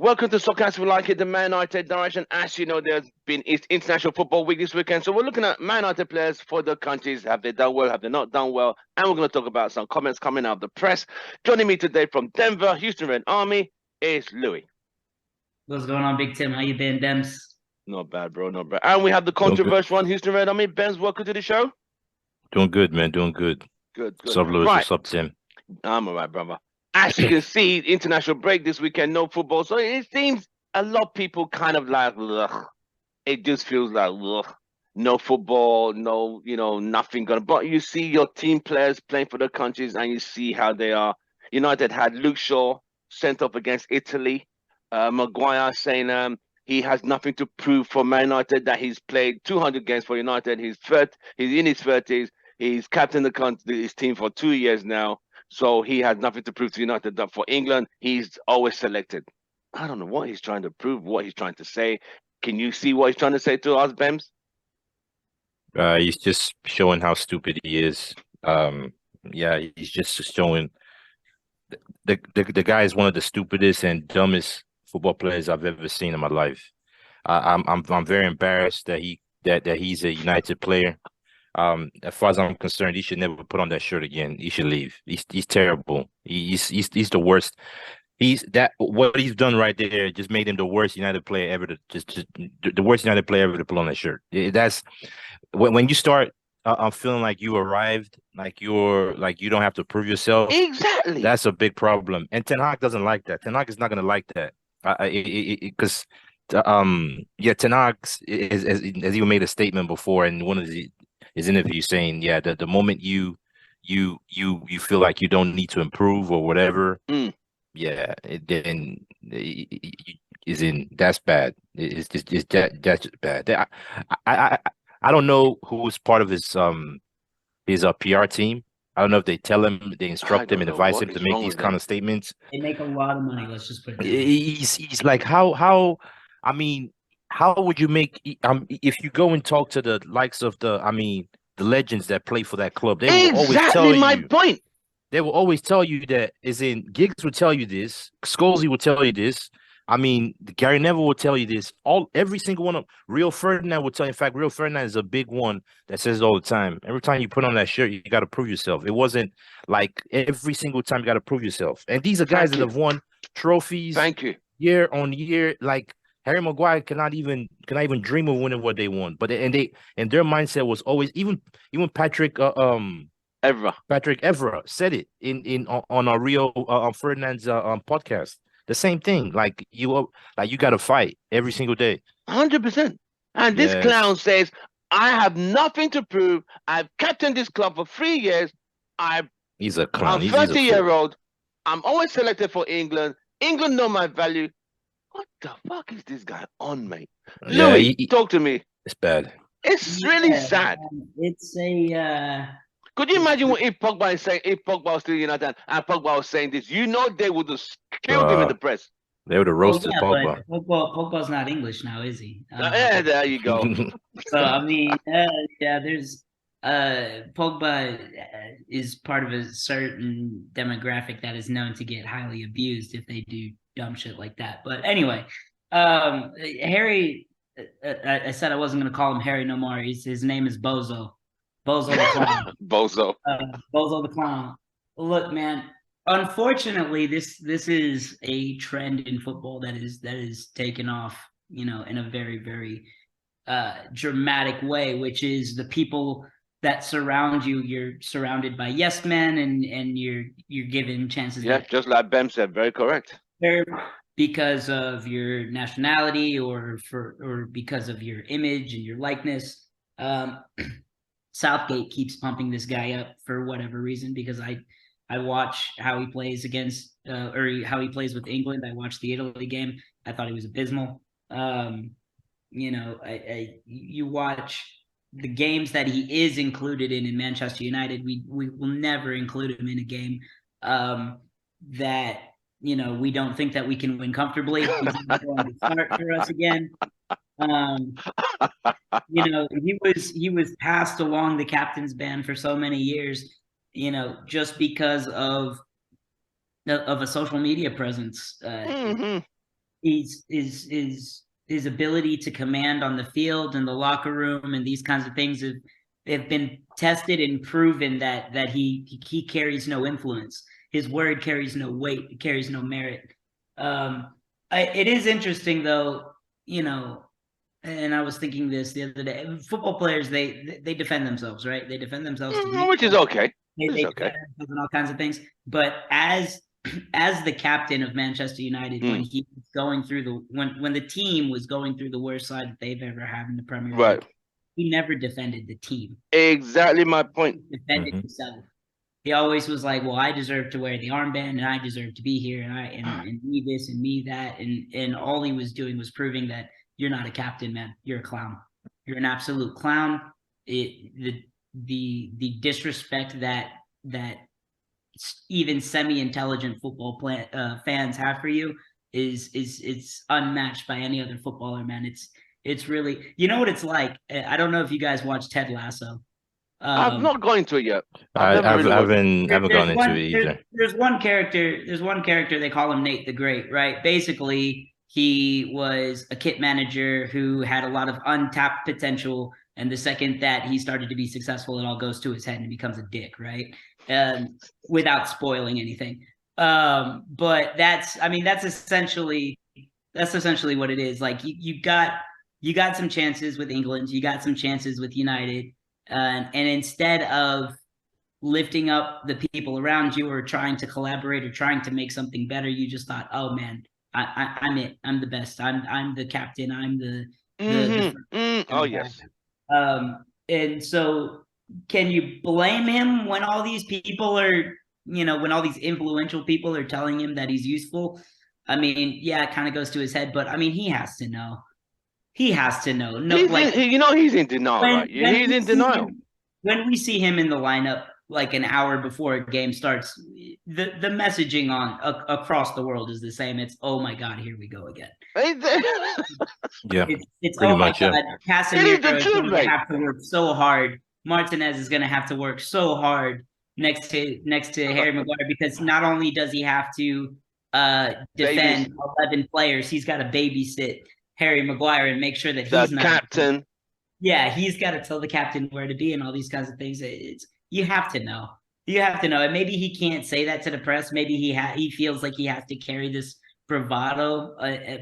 Welcome to Soccer As We Like It, the Man United direction. As you know, there's been International Football Week this weekend. So we're looking at Man United players for the countries. Have they done well? Have they not done well? And we're going to talk about some comments coming out of the press. Joining me today from Denver, Houston Red Army, is Louis. What's going on, Big Tim? How you been, Dems? Not bad, bro. Not bad. And we have the Doing good. controversial one, Houston Red Army. Benz, welcome to the show. Doing good, man. Doing good. Good. What's up, Lewis? Right. What's up, Tim? I'm all right, brother. As you can see, international break this weekend, no football. So it seems a lot of people kind of like, ugh. It just feels like, ugh. No football, no, nothing going. But you see your team players playing for the countries and you see how they are. United had Luke Shaw sent off against Italy. Maguire saying he has nothing to prove for Man United, that he's played 200 games for United. He's in his 30s. He's captained his team for 2 years now. So he has nothing to prove to United. That for England, he's always selected. I don't know what he's trying to prove, what he's trying to say. Can you see what he's trying to say to us, Bems? He's just showing how stupid he is. Yeah, he's just showing the guy is one of the stupidest and dumbest football players I've ever seen in my life. I'm very embarrassed that he's a United player. As far as I'm concerned, he should never put on that shirt again. He should leave. He's terrible. He's the worst. What he's done right there just made him the worst United player ever the worst United player ever to put on that shirt. That's when you start I'm feeling like you arrived, like you don't have to prove yourself. Exactly. That's a big problem. And Ten Hag doesn't like that. Ten Hag is not gonna like that. Because Ten Hag has even made a statement before in one of his interviews saying, yeah, the moment you feel like you don't need to improve or whatever, yeah, that's bad. It's that's just bad. I don't know who's part of his PR team. I don't know if they tell him, they instruct him and advise him to make these kind of statements. They make a lot of money. Let's just put it. He's like, how? I mean, how would you make? If you go and talk to the likes of the legends that play for that club, they will always tell you. My point. They will always tell you that. Giggs will tell you this. Scholesy will tell you this. Gary Neville will tell you this. Every single one of Rio Ferdinand will tell you. In fact, Rio Ferdinand is a big one that says it all the time. Every time you put on that shirt, you got to prove yourself. It wasn't like every single time you got to prove yourself. And these are guys that have won trophies. Thank you. Year on year. Like Harry Maguire cannot even dream of winning what they won. But their mindset was always even Patrick Evra said it on our Rio Ferdinand's podcast. The same thing, like you got to fight every single day. 100%. And this clown says, "I have nothing to prove. I've captained this club for 3 years. He's a clown. I'm 30-year-old. I'm always selected for England. England know my value." What the fuck is this guy on, mate? Yeah, Louis, talk to me. It's bad. It's really sad. It's a. Could you imagine if Pogba is saying, if Pogba was still United and Pogba was saying this? They would have killed him in the press. They would have roasted Pogba. Pogba's not English now, is he? Yeah, there you go. So there's Pogba is part of a certain demographic that is known to get highly abused if they do dumb shit like that. But anyway, Harry, I said I wasn't going to call him Harry no more. His name is Bozo. Bozo the clown. Bozo the clown. Look, man. Unfortunately, this is a trend in football that is taken off, in a very, very dramatic way, which is the people that surround you. You're surrounded by yes men, and you're given chances. Yeah, just like Bem said, very correct. Because of your nationality or because of your image and your likeness. Southgate keeps pumping this guy up for whatever reason, because I watch how he plays against or how he plays with England. I watched the Italy game. I thought he was abysmal. You watch the games that he is included in Manchester United. We will never include him in a game that we don't think that we can win comfortably. He's not going to start for us again. He was passed along the captain's band for so many years, just because of a social media presence. his ability to command on the field and the locker room and these kinds of things have been tested and proven that he carries no influence. His word carries no weight. It carries no merit. It is interesting though, you know, and I was thinking this the other day. Football players, they defend themselves, right? They defend themselves, which is okay. They defend themselves and all kinds of things. But as the captain of Manchester United, when he was going through when the team was going through the worst side that they've ever had in the Premier League, he never defended the team. Exactly my point. He defended himself. He always was like, well, I deserve to wear the armband and I deserve to be here and me this and me that. And all he was doing was proving that you're not a captain, man. You're a clown. You're an absolute clown. The disrespect that even semi-intelligent football fans have for you is unmatched by any other footballer, man. It's really, you know what it's like. I don't know if you guys watch Ted Lasso. I've not gone into it yet. I haven't gone into it either. There's one character they call him Nate the Great, right? Basically, he was a kit manager who had a lot of untapped potential, and the second that he started to be successful, it all goes to his head and he becomes a dick, right? Without spoiling anything. But that's essentially what it is. Like you got some chances with England, you got some chances with United. And instead of lifting up the people around you or trying to collaborate or trying to make something better, you just thought, oh man, I'm it. I'm the best. I'm the captain. I'm the oh yes. And so can you blame him when all these people are, when all these influential people are telling him that he's useful? I mean, yeah, it kind of goes to his head, but I mean, he has to know. He has to know. No, he's in denial, right? He's in denial. When we see him in the lineup, like an hour before a game starts, the messaging across the world is the same. It's, oh my God, here we go again. Yeah, it's oh my God, Casemiro is going to have to work so hard. Martinez is going to have to work so hard next to Harry Maguire, because not only does he have to defend 11 players, he's got to babysit Harry Maguire and make sure that he's not captain. Yeah, he's got to tell the captain where to be and all these kinds of things. You have to know. You have to know. And maybe he can't say that to the press. Maybe he feels like he has to carry this bravado.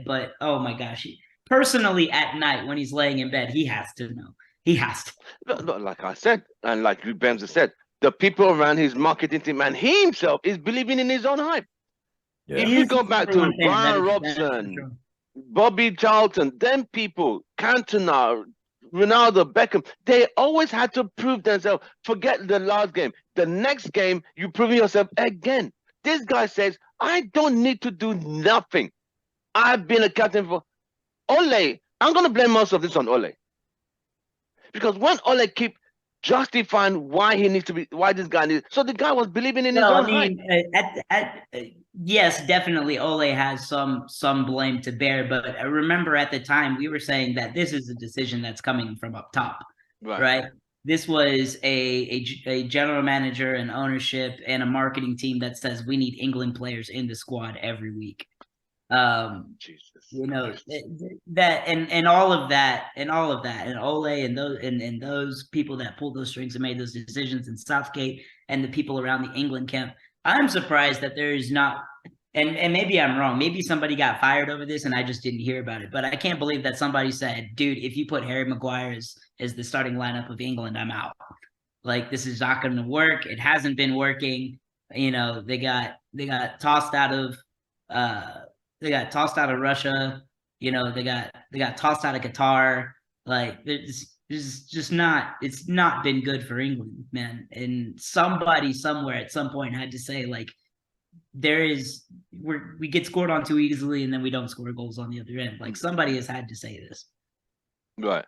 But oh my gosh, personally at night when he's laying in bed, he has to know. He has to. Like I said, and like Benza said, the people around his marketing team and he himself is believing in his own hype. Yeah. If you go back to Brian Robson, Bobby Charlton, them people, Cantona, Ronaldo, Beckham, they always had to prove themselves. Forget the last game. The next game, you prove yourself again. This guy says, I don't need to do nothing. I've been a captain for Ole. I'm going to blame most of this on Ole. Because when Ole keep justifying why he needs to be, why this guy needs, so the guy was believing in his own hype. Yes, definitely Ole has some blame to bear, but I remember at the time we were saying that this is a decision that's coming from up top, right? This was a general manager and ownership and a marketing team that says we need England players in the squad every week. Jesus, that and all of that and Ole and those people that pulled those strings and made those decisions, and Southgate and the people around the England camp. I'm surprised that there is not, and maybe I'm wrong. Maybe somebody got fired over this and I just didn't hear about it. But I can't believe that somebody said, dude, if you put Harry Maguire as the starting lineup of England, I'm out. Like, this is not going to work. It hasn't been working. They got tossed out of Russia. They got tossed out of Qatar. Like, it's just not, it's not been good for England, man. And somebody somewhere at some point had to say, like, we get scored on too easily and then we don't score goals on the other end. Like, somebody has had to say this. Right.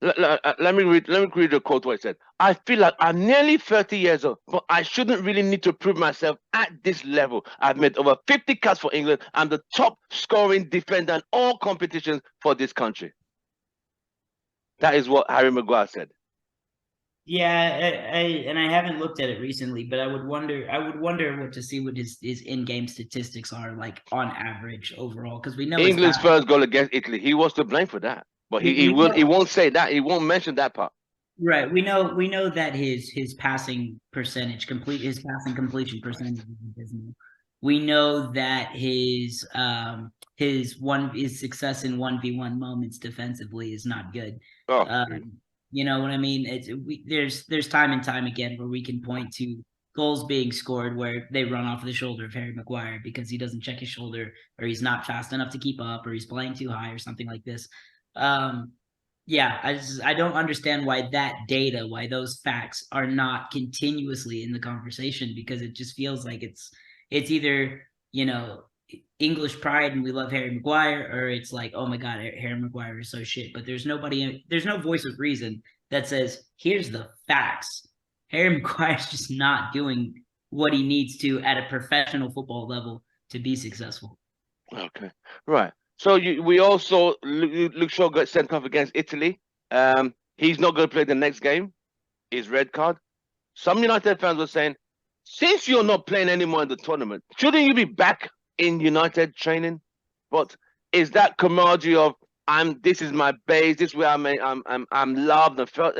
Let me read the quote what it said. I feel like I'm nearly 30 years old, but I shouldn't really need to prove myself at this level. I've made over 50 caps for England. I'm the top scoring defender in all competitions for this country. That is what Harry Maguire said. and I haven't looked at it recently, but I would wonder what to see what his in-game statistics are like on average overall, because we know England's first goal against Italy, he was to blame for that, but he won't say that. He won't mention that part. Right. We know that his passing percentage, his passing completion percentage is abysmal. We know that his success in 1v1 moments defensively is not good. Oh, you know what I mean? There's time and time again where we can point to goals being scored where they run off the shoulder of Harry Maguire because he doesn't check his shoulder, or he's not fast enough to keep up, or he's playing too high or something like this. Yeah, I don't understand why those facts are not continuously in the conversation, because it just feels like it's either, you know, English pride and we love Harry Maguire, or it's like, oh my God, Harry Maguire is so shit. But there's no voice of reason that says, here's the facts. Harry Maguire's just not doing what he needs to at a professional football level to be successful. Okay, right. So we also Luke Shaw got sent off against Italy. He's not going to play the next game. His red card. Some United fans were saying, since you're not playing anymore in the tournament, shouldn't you be back in United training? But is that camaraderie of this is my base, this is where I'm loved and felt?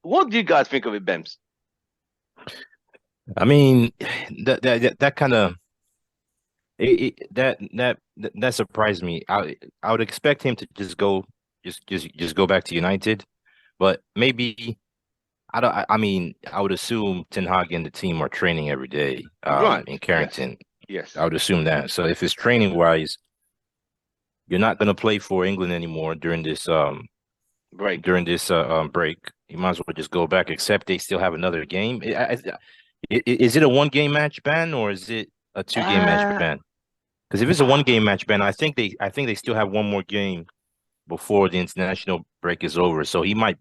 What do you guys think of it, Bems? I mean, that kind of that surprised me. I would expect him to just go back to United, but maybe I mean, I would assume Ten Hag and the team are training every day right in Carrington. Yes. I would assume that. So if it's training wise, you're not going to play for England anymore during this break. You might as well just go back, except they still have another game. Is it a 1-game match ban, or is it a 2-game match ban? Because if it's a 1-game match ban, I think they still have one more game before the international break is over. So he might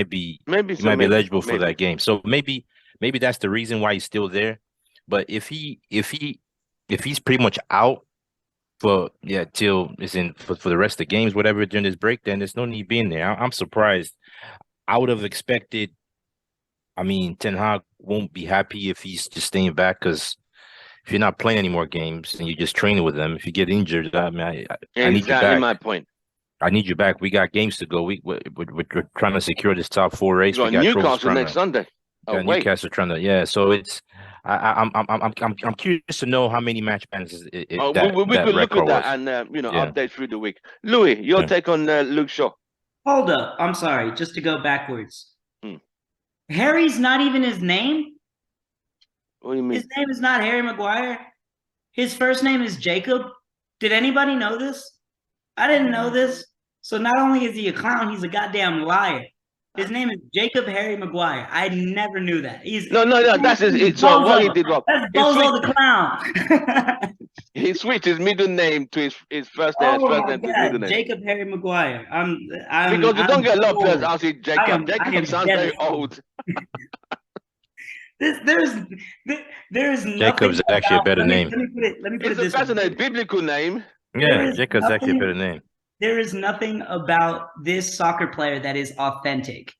be eligible for that game. So maybe that's the reason why he's still there. But if he's pretty much out for till it's in for the rest of the games, whatever, during this break, then there's no need being there. I'm surprised. I would have expected. I mean, Ten Hag won't be happy if he's just staying back, because if you're not playing any more games and you're just training with them, if you get injured, I mean, I need you back. My point. I need you back. We got games to go. We're trying to secure this top 4 race. We got Newcastle next Sunday. Newcastle trying to So it's I'm curious to know how many match bans we could look at that and update through the week. Louis, your take on Luke Shaw? Hold up, I'm sorry. Just to go backwards. Harry's not even his name. What do you mean? His name is not Harry Maguire. His first name is Jacob. Did anybody know this? I didn't know this. So not only is he a clown, he's a goddamn liar. His name is Jacob Harry Maguire. I never knew that. No. That's his. So what he did wrong? That's Bozo the clown. He switched his middle name to his first name. Middle name. Jacob Harry Maguire. Because you don't get a lot of players out here. Jacob sounds very old. There is nothing. Jacob's actually a better name. Let me put it this way. That's a biblical name. Yeah, Jacob's actually a better name. There is nothing about this soccer player that is authentic.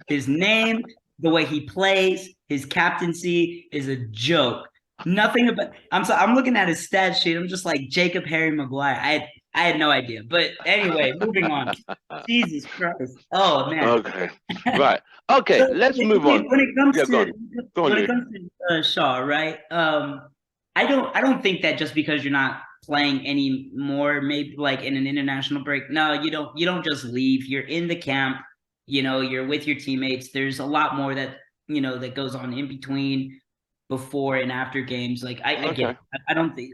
His name, the way he plays, his captaincy is a joke. Nothing about. I'm looking at his stat sheet. I'm just like, Jacob Harry Maguire. I had no idea. But anyway, moving on. Jesus Christ. Oh man. Okay. Right. Okay. So, let's move on. When it comes to Shaw, right? I don't think that just because you're not playing any more, maybe like in an international break. No, you don't just leave. You're in the camp. You're with your teammates. There's a lot more that that goes on in between, before and after games. Like I get it. I don't think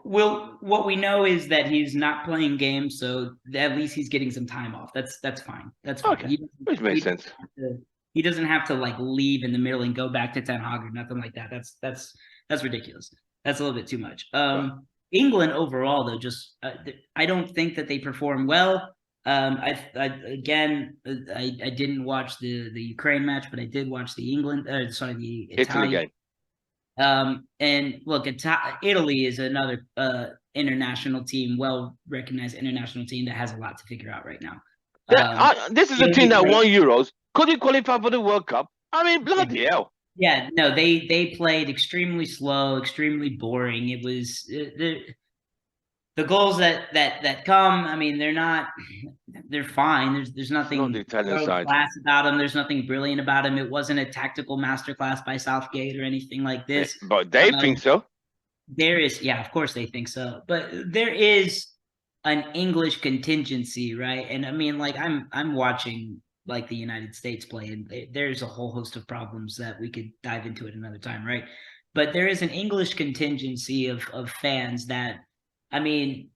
what we know is that he's not playing games, so at least he's getting some time off. That's fine. That's fine. Okay. Which makes sense. He doesn't have to like leave in the middle and go back to Ten Hag or nothing like that. That's ridiculous. That's a little bit too much. England overall, though, just I don't think that they perform well. I didn't watch the Ukraine match, but I did watch the the Italian game. And look, Italy is another international team, well-recognized international team that has a lot to figure out right now. This is a team that won Euros. Could he qualify for the World Cup? I mean, bloody hell. Yeah, no, they played extremely slow, extremely boring. It was the goals that come. I mean, they're fine. There's nothing the Italian world side. class about them. There's nothing brilliant about them. It wasn't a tactical masterclass by Southgate or anything like this. But they think so. There is, yeah, of course they think so. But there is an English contingency, right? And I mean, like I'm watching like the United States play, and there's a whole host of problems that we could dive into at another time, right? But there is an English contingency of fans that, I mean,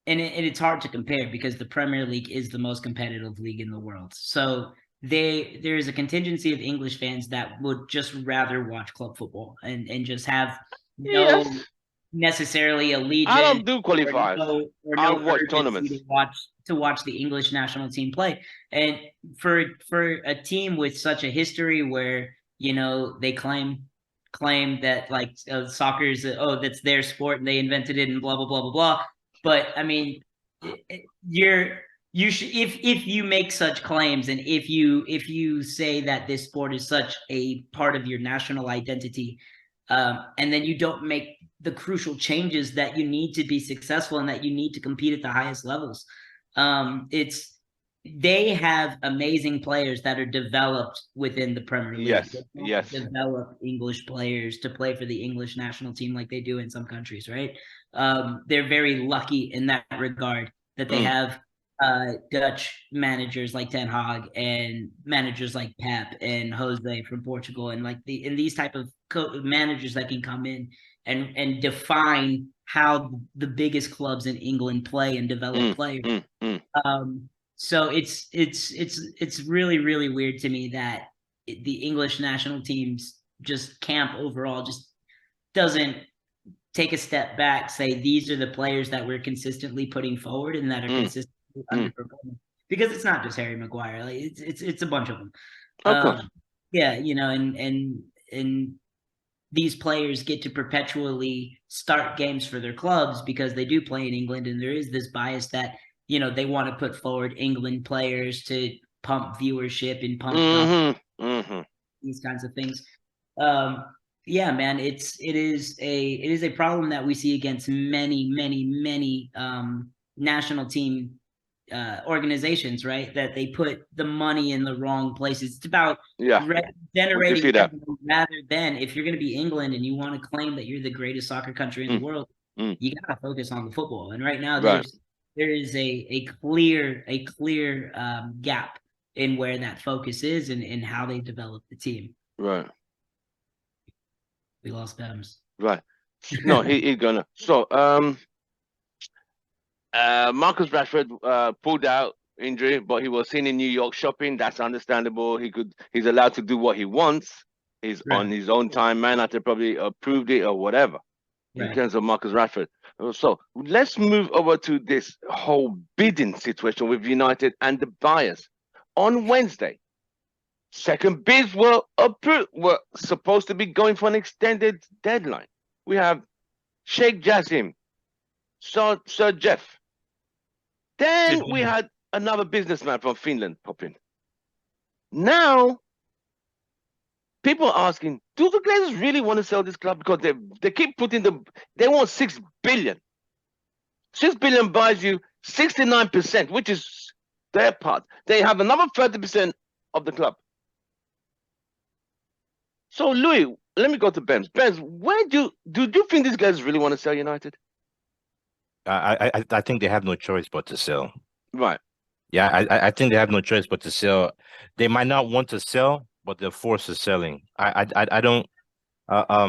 and it's hard to compare because the Premier League is the most competitive league in the world. So there is a contingency of English fans that would just rather watch club football and just have no necessarily allegiance. I don't do qualifiers. Or I'll watch tournaments to watch the English national team play. And for a team with such a history where, you know, they claim that like soccer is that's their sport and they invented it and blah blah blah blah blah. But I mean, you should, if you make such claims and if you say that this sport is such a part of your national identity, and then you don't make the crucial changes that you need to be successful and that you need to compete at the highest levels. They have amazing players that are developed within the Premier League. Yes. Develop English players to play for the English national team like they do in some countries, right? They're very lucky in that regard that they have Dutch managers like Ten Hag and managers like Pep and Jose from Portugal and like these type of managers that can come in and define how the biggest clubs in England play and develop players. So it's really, really weird to me that the English national team's just camp overall just doesn't take a step back, say these are the players that we're consistently putting forward and that are consistently underperforming. Because it's not just Harry Maguire, like it's a bunch of them. Of course. Yeah, you know, and these players get to perpetually start games for their clubs because they do play in England, and there is this bias that, you know, they want to put forward England players to pump viewership and pump these kinds of things. Yeah, man, it is a problem that we see against many national team organizations, right? That they put the money in the wrong places. It's about generating revenue rather than, if you're going to be England and you want to claim that you're the greatest soccer country in the world, you got to focus on the football. And right now, there is a clear gap in where that focus is and how they develop the team. Right. We lost Bems. Right. No, he's gonna. So, Marcus Rashford pulled out injury, but he was seen in New York shopping. That's understandable. He's allowed to do what he wants. He's on his own time. MANUTD probably approved it or whatever in terms of Marcus Rashford. So let's move over to this whole bidding situation with United and the buyers. On Wednesday, second bids were approved, were supposed to be going for an extended deadline. We have Sheikh Jassim, Sir Jeff. Then we had another businessman from Finland pop in. Now, people are asking, do the Glazers really want to sell this club? Because they keep putting they want 6 billion. 6 billion buys you 69%, which is their part. They have another 30% of the club. So, Louis, let me go to Benz. Benz, do you think these guys really want to sell United? I think they have no choice but to sell. Right. Yeah, I think they have no choice but to sell. They might not want to sell, but they're forced to selling. I don't. I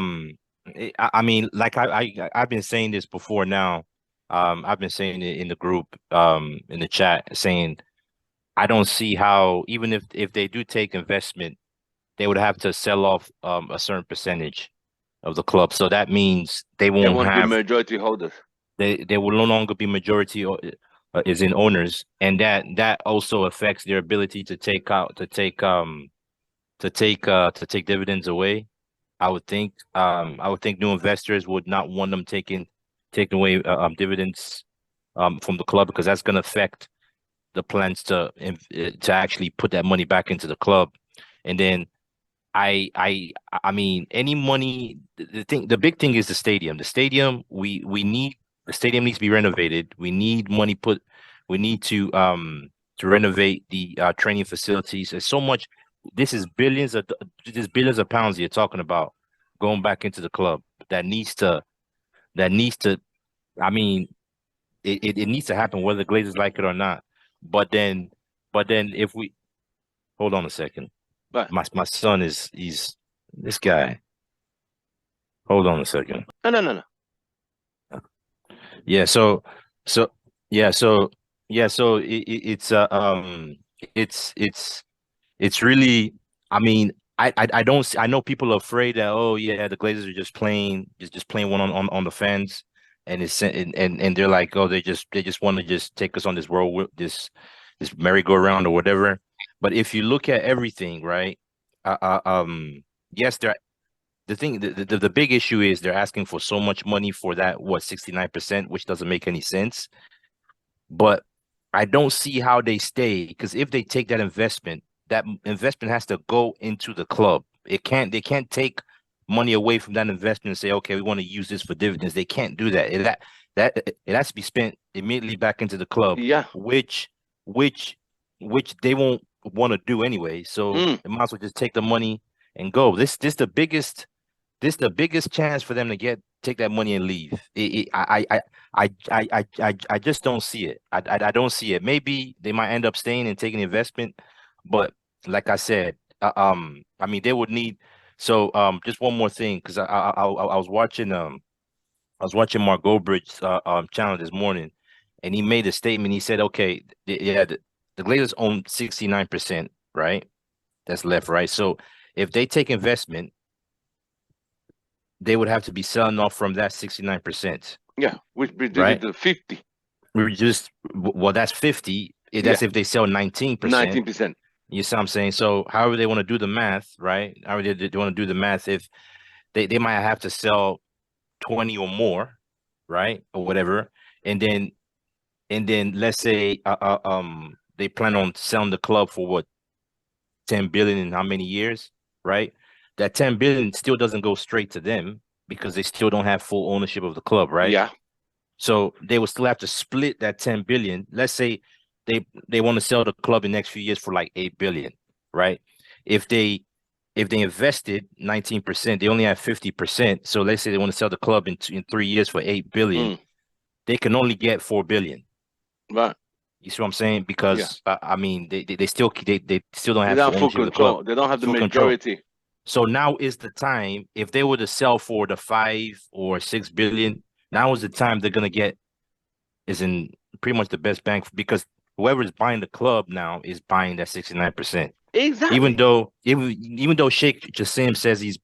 mean, like I've been saying this before now. I've been saying it in the group, in the chat, saying I don't see how, even if they do take investment, they would have to sell off a certain percentage of the club. So that means they won't have be majority holders. They will no longer be majority is in owners, and that also affects their ability to take dividends away. I would think new investors would not want them taking away dividends from the club, because that's going to affect the plans to actually put that money back into the club. And then I mean, any money. The big thing is the stadium. The stadium, we need the stadium needs to be renovated. We need money put. We need to renovate the training facilities. There's so much. This is billions of pounds you're talking about going back into the club that needs to. I mean, it needs to happen whether the Glazers like it or not. But then if we hold on a second. But My son he's this guy. Hold on a second. no. Yeah, so yeah, it's it's really, I mean, I don't I know people are afraid that, oh yeah, the Glazers are just playing one on the fans, and they're like, oh, they just want to just take us on this this merry-go-round or whatever. But if you look at everything, right? Yes, the big issue is they're asking for so much money for that, what, 69%, which doesn't make any sense. But I don't see how they stay, because if they take that investment has to go into the club. They can't take money away from that investment and say, okay, we want to use this for dividends. They can't do that. It has to be spent immediately back into the club. Yeah. Which they won't want to do anyway. So they might as well just take the money and go. This the biggest chance for them to take that money and leave. I just don't see it. I don't see it. Maybe they might end up staying and taking investment, but like I said, I mean, they would need. So just one more thing, because I was watching Mark Goldbridge's channel this morning, and he made a statement. He said, okay, the Glazers own 69%, right? That's left, right? So if they take investment, they would have to be selling off from that 69%. Yeah, which brings right? it to 50. Well, that's 50. That's if they sell 19%. 19%. You see what I'm saying? So however they want to do the math, right? However they want to do the math, if they might have to sell 20 or more, right? Or whatever. And then let's say they plan on selling the club for what, 10 billion in how many years, right? That 10 billion still doesn't go straight to them because they still don't have full ownership of the club, right? Yeah. So they will still have to split that 10 billion. Let's say they want to sell the club in the next few years for like 8 billion, right? If they invested 19%, they only have 50%. So let's say they want to sell the club in 3 years for 8 billion. They can only get 4 billion. Right. You see what I'm saying? Because I mean, they still don't have full control. The club. They don't have the majority. Control. So now is the time. If they were to sell for the 5 or 6 billion, now is the time they're gonna get is in pretty much the best bang, because whoever is buying the club now is buying that 69%. Exactly. Even though Sheikh Jassim says he's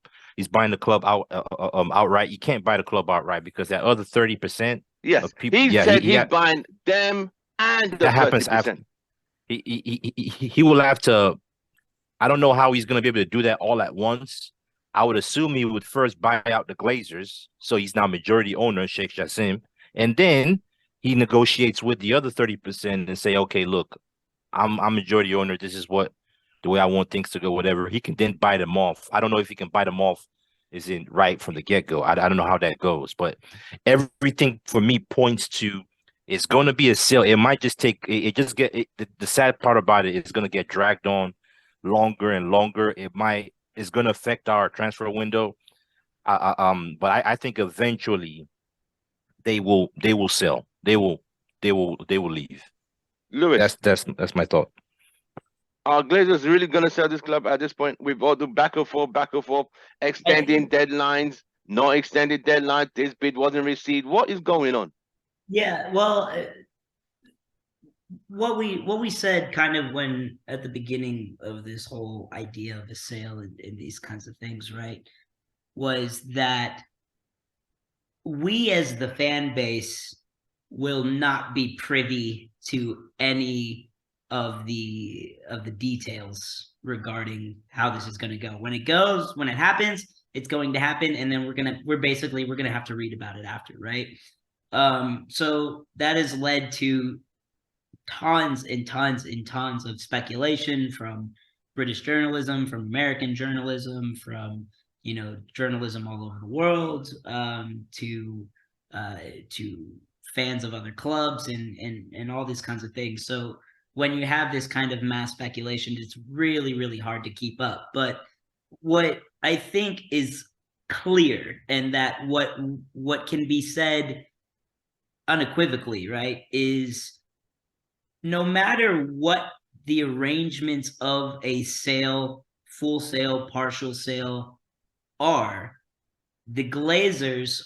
buying the club outright, you can't buy the club outright because that other 30%. Yes, of people, he said he's buying them and the 30%. Happens after. He will have to. I don't know how he's going to be able to do that all at once. I would assume he would first buy out the Glazers, so he's now majority owner, Sheikh Jassim, and then he negotiates with the other 30% and say, okay, look, I'm majority owner. This is the way I want things to go, whatever. He can then buy them off. I don't know if he can buy them off right from the get-go. I don't know how that goes, but everything for me points to it's going to be a sale. It might just take the sad part about it is going to get dragged on longer and longer. It's going to affect our transfer window. But I think eventually they will sell. They will leave. Lewis, that's my thought. Are Glazers really going to sell this club at this point? We've all done back and forth, extending deadlines, not extended deadlines. This bid wasn't received. What is going on? Yeah, well, what we said kind of when at the beginning of this whole idea of a sale and these kinds of things, right, was that we as the fan base will not be privy to any of the details regarding how this is going to go. When it happens, it's going to happen, and then we're gonna have to read about it after, right? So that has led to tons and tons and tons of speculation from British journalism, from American journalism, from journalism all over the world, to fans of other clubs and all these kinds of things. So when you have this kind of mass speculation, it's really, really hard to keep up. But what I think is clear, and that what can be said unequivocally, right, is no matter what the arrangements of a sale, full sale, partial sale are, the Glazers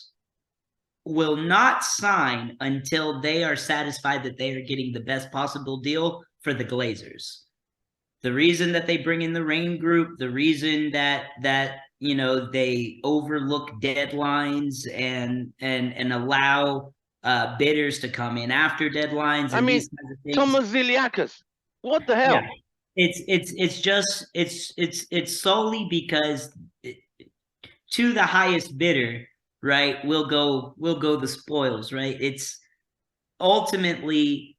will not sign until they are satisfied that they are getting the best possible deal for the Glazers. The reason that they bring in the Rain Group, the reason that they overlook deadlines and allow bidders to come in after deadlines. I and mean, these kinds of things. Thomas Ziliakis, what the hell? Yeah, it's solely because to the highest bidder, right, will go the spoils, right? It's ultimately,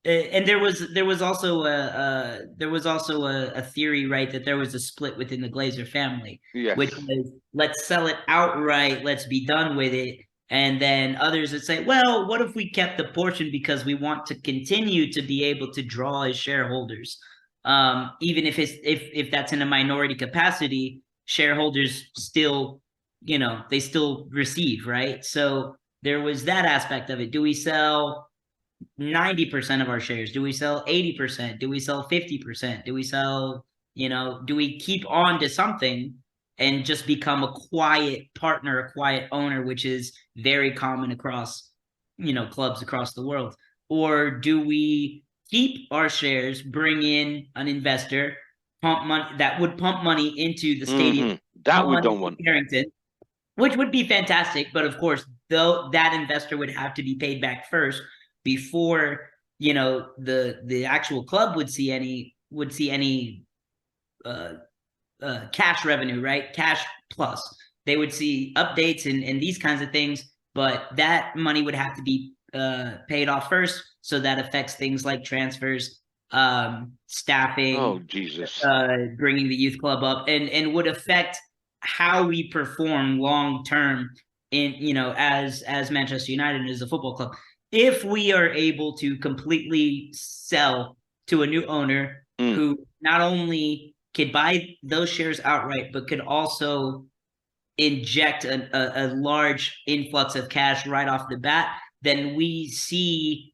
and there was also a theory, right, that there was a split within the Glazer family, Yes. which was, let's sell it outright, let's be done with it. And then others would say, well, what if we kept the portion because we want to continue to be able to draw as shareholders, even if that's in a minority capacity, shareholders still, they still receive, right? So there was that aspect of it. Do we sell 90% of our shares? Do we sell 80%? Do we sell 50%? Do we sell, do we keep on to something and just become a quiet partner, a quiet owner, which is very common across, clubs across the world? Or do we keep our shares, bring in an investor, pump money that would pump money into the stadium? That we don't want. Carrington, which would be fantastic, but of course, though, that investor would have to be paid back first before the actual club would see any cash revenue, right? Cash plus. They would see updates and these kinds of things, but that money would have to be paid off first. So that affects things like transfers, staffing. Oh, Jesus. Bringing the youth club up, and would affect how we perform long term in, as Manchester United as a football club. If we are able to completely sell to a new owner who not only could buy those shares outright, but could also inject a large influx of cash right off the bat, then we see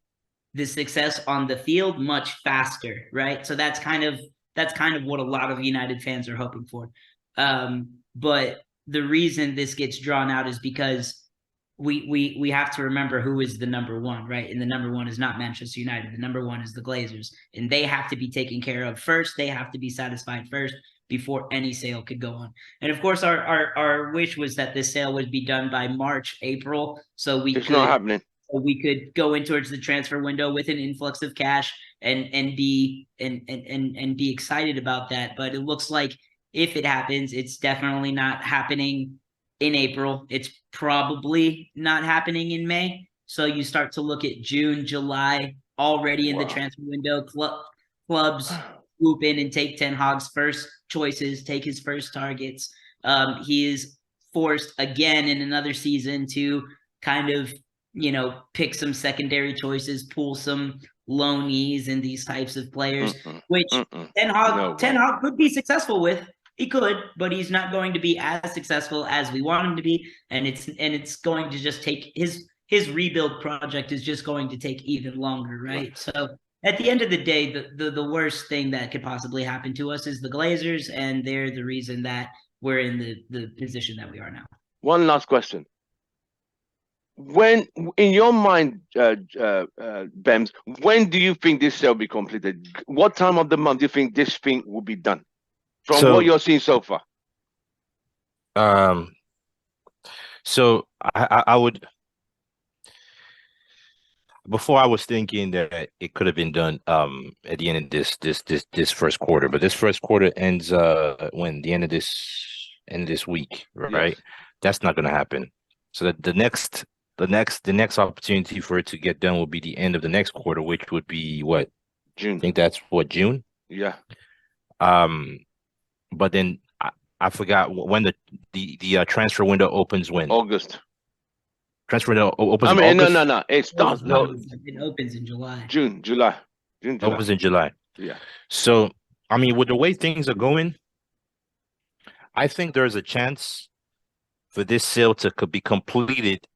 the success on the field much faster, right? So that's kind of what a lot of United fans are hoping for. But the reason this gets drawn out is because we have to remember who is the number one, right? And the number one is not Manchester United. The number one is the Glazers, and they have to be taken care of first. They have to be satisfied first before any sale could go on. And of course, our wish was that this sale would be done by March, April, so it's not happening. So we could go in towards the transfer window with an influx of cash and be excited about that. But it looks like if it happens, it's definitely not happening in April. It's probably not happening in May. So you start to look at June, July already in the transfer window. Clubs swoop in and take Ten Hag's first choices, take his first targets. He is forced again in another season to kind of, pick some secondary choices, pull some loanees and these types of players, which Ten Hag could be successful with. He could, but he's not going to be as successful as we want him to be, and it's going to just take his rebuild project is just going to take even longer, right? So at the end of the day, the worst thing that could possibly happen to us is the Glazers, and they're the reason that we're in the position that we are now. One last question. When, in your mind, Bems, when do you think this sale will be completed? What time of the month do you think this thing will be done? From what you're seeing so far. So I would, before I was thinking that it could have been done at the end of this first quarter, but this first quarter ends when the end of this week, right? Yes. That's not going to happen. So that the next opportunity for it to get done will be the end of the next quarter, which would be what? June. I think that's what, June? Yeah. But then I forgot when the transfer window opens. When August. transfer window opens I in mean, August. no. It starts. It opens in July. June, July. Opens in July. Yeah. So I mean, with the way things are going, I think there's a chance for this sale to be completed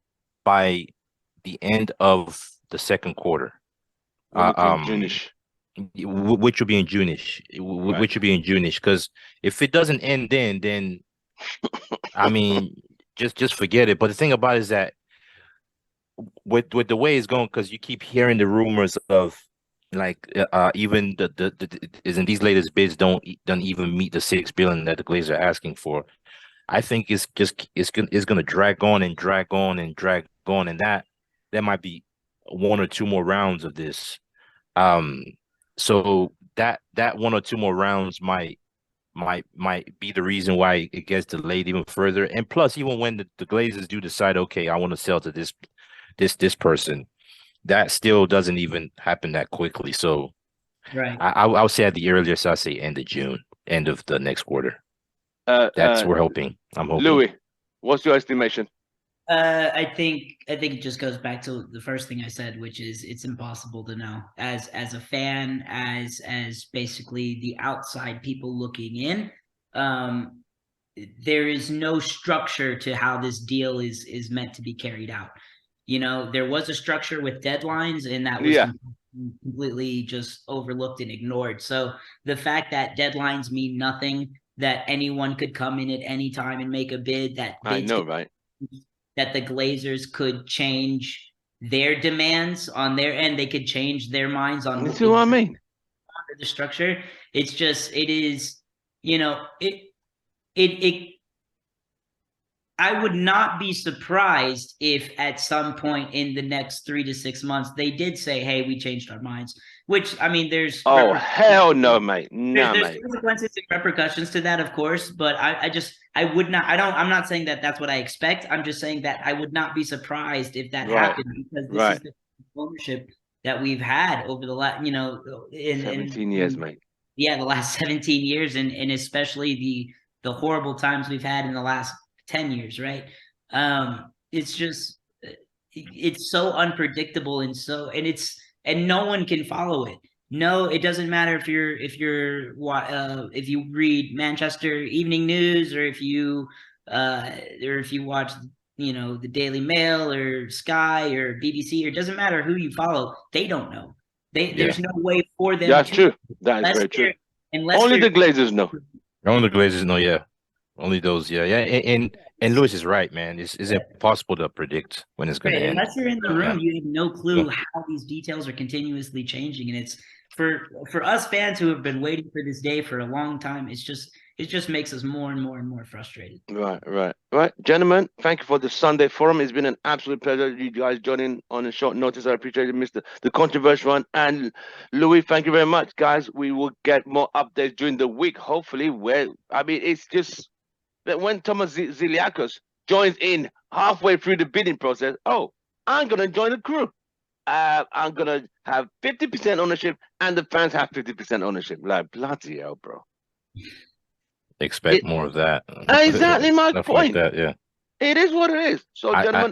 by the end of the second quarter. We're looking June-ish. Which will be in June-ish. Which will be in June-ish. Because if it doesn't end then I mean, just forget it. But the thing about it is that with the way it's going, because you keep hearing the rumors of like even the isn't these latest bids don't even meet the $6 billion that the Glazers are asking for. I think it's gonna drag on and drag on and drag on, and that there might be one or two more rounds of this. So that one or two more rounds might be the reason why it gets delayed even further. And plus, even when the Glazers do decide, okay, I want to sell to this person, that still doesn't even happen that quickly. So Right. I'll say at the earliest, I'll say end of June, end of the next quarter. That's we're hoping. I'm hoping. Louis, what's your estimation? I think it just goes back to the first thing I said, which is it's impossible to know. As a fan, as basically the outside people looking in, there is no structure to how this deal is meant to be carried out. You know, there was a structure with deadlines, and that was completely just overlooked and ignored. So the fact that deadlines mean nothing, that anyone could come in at any time and make a bid, that I know, right? That the Glazers could change their demands on their end. They could change their minds on what I mean. The structure. It's just, it is, you know, I would not be surprised if at some point in the next 3 to 6 months, they did say, hey, we changed our minds, which, I mean, there's... Oh, hell no, mate. No, there's mate. consequences and repercussions to that, of course, but I would not, I'm not saying that that's what I expect. I'm just saying that I would not be surprised if that happened, because this is the ownership that we've had over the last, you know, 17 years, mate. Yeah, the last 17 years, and especially the horrible times we've had in the last 10 years, right? It's just, it's so unpredictable, and no one can follow it. No, it doesn't matter if you read Manchester Evening News, or if you watch, you know, the Daily Mail or Sky or BBC, or it doesn't matter who you follow. They don't know. There's no way for them. That's true. That is very true. Only the Glazers know. Only the Glazers know. Yeah, only those. Yeah. And Lewis is right, man. It's impossible to predict when it's going to end. Unless you're in the room, you have no clue how these details are continuously changing, and it's for us fans who have been waiting for this day for a long time. It just makes us more and more and more frustrated. Right, gentlemen. Thank you for the Sunday forum. It's been an absolute pleasure. You guys joining on a short notice. I appreciate it, Mr. The controversial one, and Louis. Thank you very much, guys. We will get more updates during the week, hopefully. It's just that when Thomas Ziliakos joins in halfway through the bidding process, I'm going to join the crew. I'm going to have 50% ownership, and the fans have 50% ownership. Like, bloody hell, bro. Expect more of that. Exactly my point. Like that, yeah. It is what it is. So, gentlemen,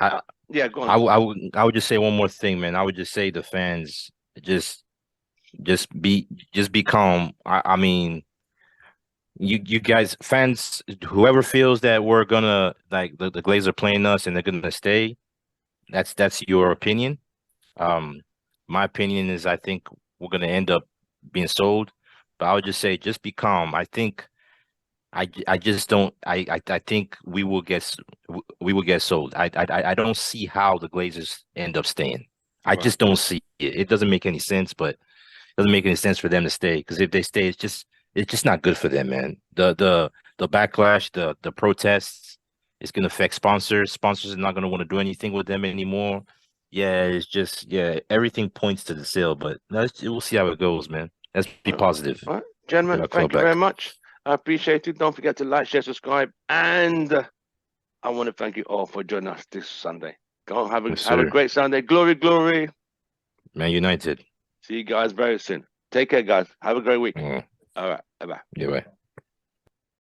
go on. I would just say one more thing, man. I would just say the fans, just be calm. I mean, you guys, fans, whoever feels that we're gonna, like, the Glazers are playing us and they're gonna stay, that's your opinion. My opinion is I think we're gonna end up being sold, but I would just say just be calm. I think I think we will get sold. I don't see how the Glazers end up staying. I just don't see it. It doesn't make any sense, but it doesn't make any sense for them to stay, because if they stay, it's just not good for them, man. The backlash, the protests, it's gonna affect sponsors. Sponsors are not gonna want to do anything with them anymore. Yeah, it's just, everything points to the sale, but we'll see how it goes, man. Let's be positive. All right, gentlemen, thank you very much. I appreciate it. Don't forget to like, share, subscribe, and I want to thank you all for joining us this Sunday. Go on, have a great Sunday. Glory, glory. Man United. See you guys very soon. Take care, guys. Have a great week. All right. Bye bye. Yeah, right.